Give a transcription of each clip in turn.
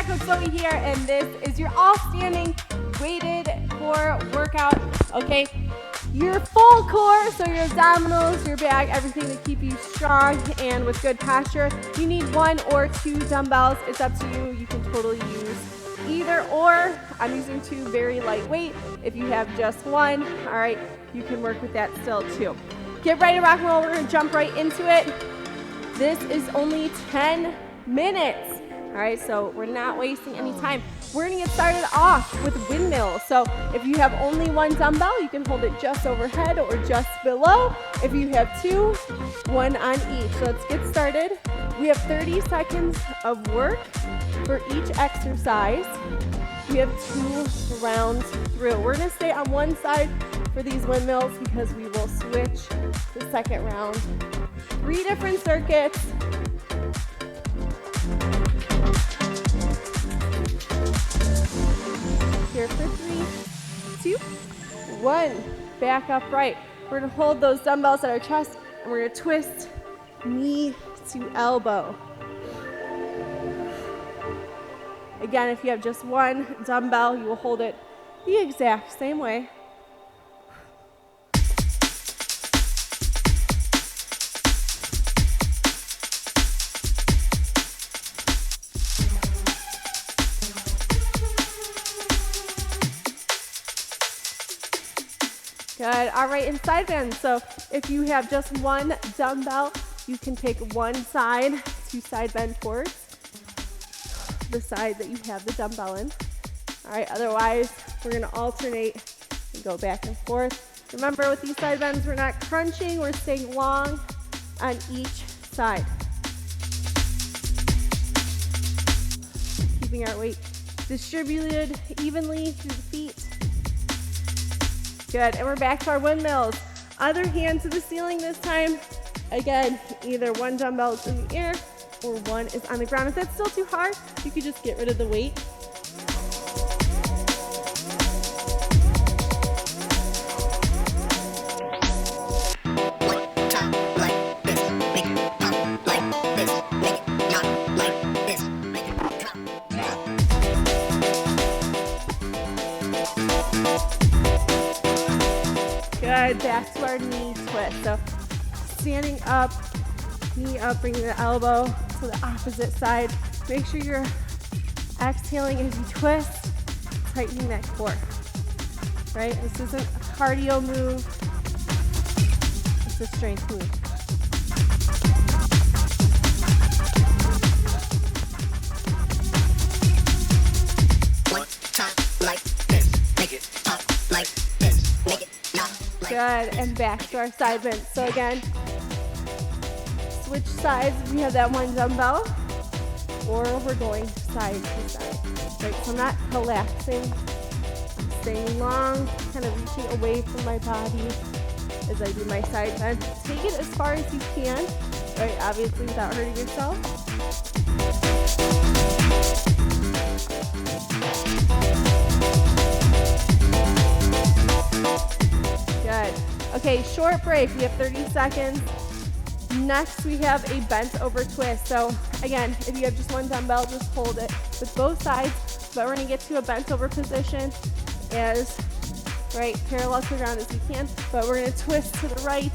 Coach Zoe here, and this is your all-standing weighted core workout, okay? Your full core, so your abdominals, your back, everything to keep you strong and with good posture. You need 1 or 2 dumbbells. It's up to you. You can totally use either or. I'm using 2 very lightweight. If you have just 1, all right, you can work with that still too. Get ready to rock and roll. We're gonna jump right into it. This is only 10 minutes. All right, so we're not wasting any time. We're gonna get started off with windmills. So if you have only 1 dumbbell, you can hold it just overhead or just below. If you have 2, 1 on each. So let's get started. We have 30 seconds of work for each exercise. We have 2 rounds through. We're gonna stay on one side for these windmills because we will switch the second round. 3 different circuits. Here for 3, 2, 1. Back upright. We're gonna hold those dumbbells at our chest and we're gonna twist knee to elbow. Again, if you have just 1 dumbbell, you will hold it the exact same way. Good. All right, and side bends. So if you have just 1 dumbbell, you can take one side to side bend towards the side that you have the dumbbell in. All right, otherwise, we're gonna alternate and go back and forth. Remember, with these side bends, we're not crunching, we're staying long on each side. Keeping our weight distributed evenly through the feet. Good, and we're back to our windmills. Other hand to the ceiling this time. Again, either 1 dumbbell is in the air or 1 is on the ground. If that's still too hard, you could just get rid of the weight. Good, back to our knee twist. So standing up, knee up, bringing the elbow to the opposite side. Make sure you're exhaling as you twist, tightening that core, right? This isn't a cardio move, it's a strength move. Good, and back to our side bend. So again, switch sides if you have that 1 dumbbell, or we're going side to side. Right, so I'm not collapsing, I'm staying long, kind of reaching away from my body as I do my side bend. Take it as far as you can, right, obviously without hurting yourself. Good. Okay, short break. We have 30 seconds. Next, we have a bent over twist. So again, if you have just 1 dumbbell, just hold it with both sides. But we're gonna get to a bent over position as, right, parallel to the ground as we can. But we're gonna twist to the right,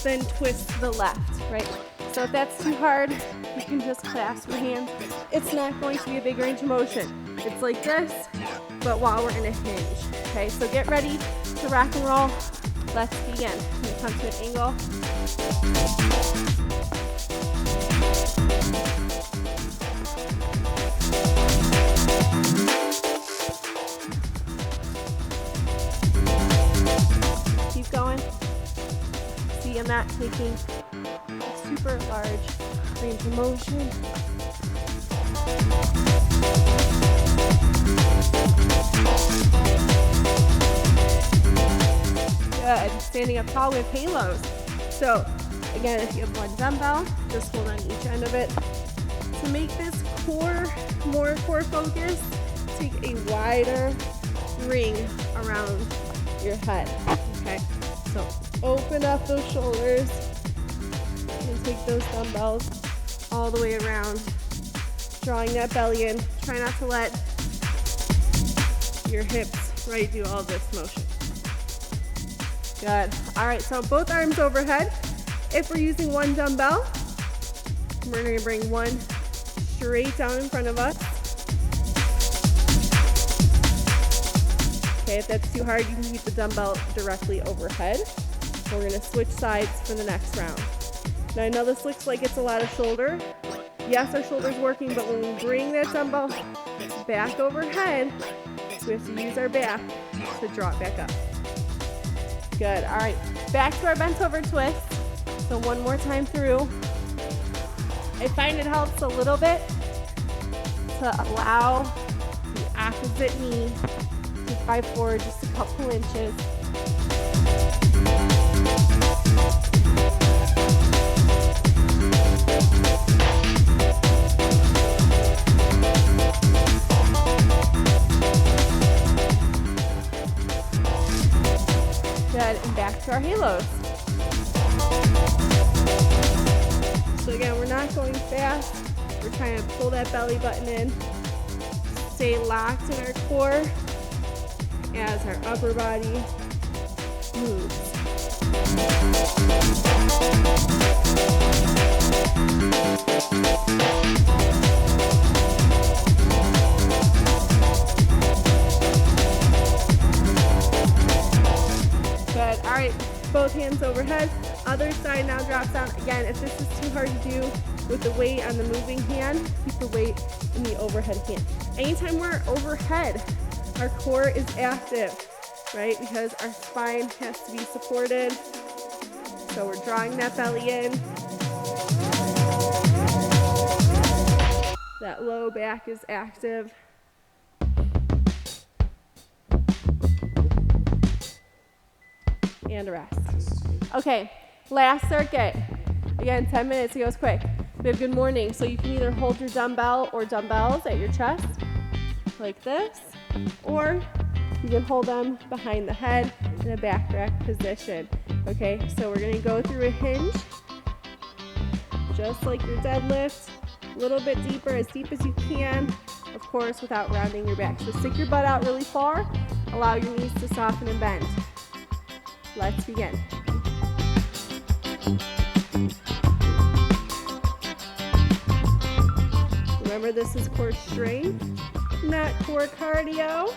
then twist to the left, right? So if that's too hard, you can just clasp your hands. It's not going to be a big range of motion. It's like this, but while we're in a hinge. Okay, so get ready to rock and roll. Let's begin. I'm gonna come to an angle. Keep going. See, I'm not taking a super large range of motion. Good. Standing up tall with halos. So again, if you have 1 dumbbell, just hold on each end of it. To make this core more core focused, take a wider ring around your head. Okay, so open up those shoulders and take those dumbbells all the way around, drawing that belly in, Try not to let your hips, right, do all this motion. Good. All right, so both arms overhead. If we're using one dumbbell, we're going to bring one straight down in front of us. Okay, if that's too hard, you can keep the dumbbell directly overhead. We're going to switch sides for the next round. Now I know this looks like it's a lot of shoulder. Yes, our shoulder's working, but when we bring that dumbbell back overhead, we have to use our back to draw it back up. Good. All right, back to our bent over twist. So one more time through. I find it helps a little bit to allow the opposite knee to drive forward just a couple inches. Good, and back to our halos. So again, we're not going fast. We're trying to pull that belly button in. Stay locked in our core as our upper body moves. Good. All right, both hands overhead. Other side now drops down. Again, if this is too hard to do with the weight on the moving hand, keep the weight in the overhead hand. Anytime we're overhead, our core is active, right? Because our spine has to be supported. So we're drawing that belly in. That low back is active. And rest. Okay, last circuit. Again, 10 minutes, it goes quick. We have good morning, so you can either hold your dumbbell or dumbbells at your chest, like this, or you can hold them behind the head in a back rack position. Okay, so we're gonna go through a hinge, just like your deadlift, a little bit deeper, as deep as you can, of course, without rounding your back. So stick your butt out really far, allow your knees to soften and bend. Let's begin. Remember, this is core strength, not core cardio.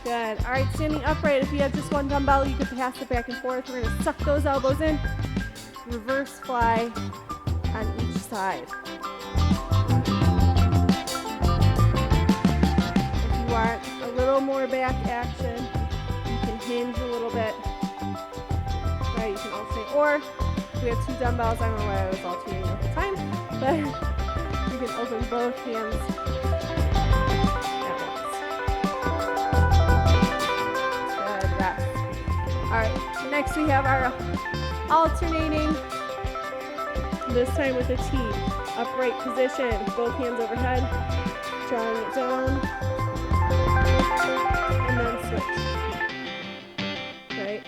Good. All right, standing upright. If you have just one dumbbell, you can pass it back and forth. We're going to suck those elbows in. Reverse fly on each side. If you want a little more back action, you can hinge a little bit. Right, you can alternate. Or if we have two dumbbells, I don't know why I was alternating at the time, but you can open both hands at once. Good, rest. All right, next we have our alternating. This time with a T, upright position, both hands overhead, drawing it down, and then switch, right?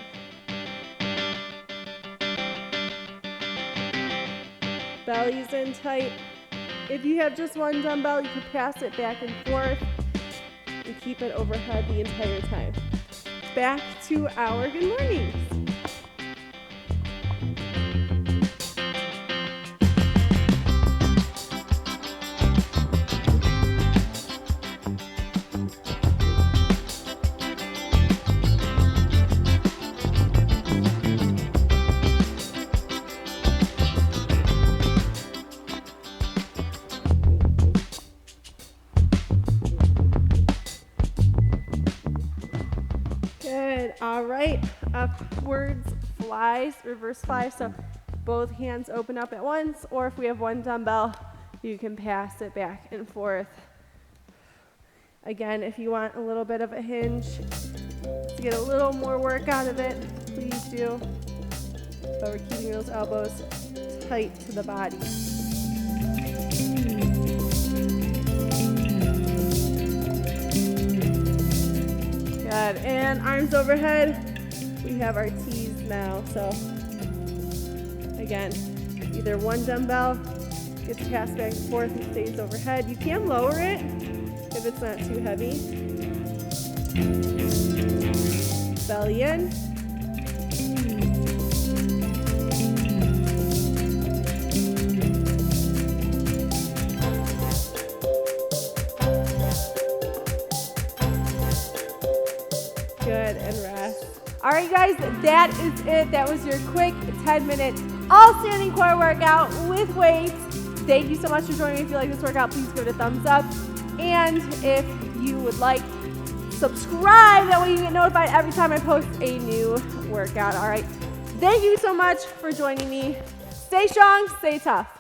Belly's in tight. If you have just one dumbbell, you can pass it back and forth and keep it overhead the entire time. Back to our good mornings. Good. All right. Upwards flies, reverse fly. So both hands open up at once, or if we have one dumbbell, you can pass it back and forth. Again, if you want a little bit of a hinge to get a little more work out of it, please do. But we're keeping those elbows tight to the body. Good, and arms overhead. We have our T's now, so again, either one dumbbell gets passed back and forth and stays overhead. You can lower it if it's not too heavy. Belly in. Good, and rest. All right, guys, that is it. That was your quick 10-minute all-standing core workout with weights. Thank you so much for joining me. If you like this workout, please give it a thumbs up. And if you would like, subscribe. That way you get notified every time I post a new workout. All right. Thank you so much for joining me. Stay strong, stay tough.